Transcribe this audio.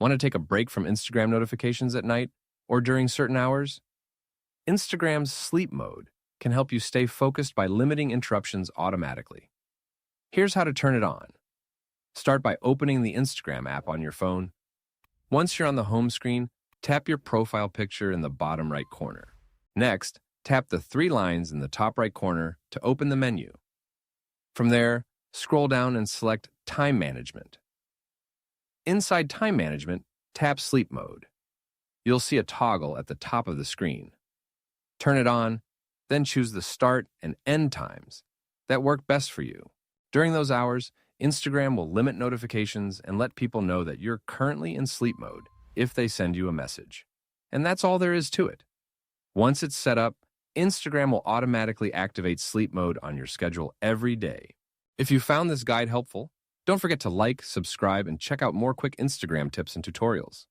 Want to take a break from Instagram notifications at night or during certain hours? Instagram's sleep mode can help you stay focused by limiting interruptions automatically. Here's how to turn it on. Start by opening the Instagram app on your phone. Once you're on the home screen, tap your profile picture in the bottom right corner. Next, tap the three lines in the top right corner to open the menu. From there, scroll down and select Time Management. Inside Time Management, tap Sleep Mode. You'll see a toggle at the top of the screen. Turn it on, then choose the start and end times that work best for you. During those hours, Instagram will limit notifications and let people know that you're currently in sleep mode if they send you a message. And that's all there is to it. Once it's set up, Instagram will automatically activate sleep mode on your schedule every day. If you found this guide helpful, don't forget to like, subscribe, and check out more quick Instagram tips and tutorials.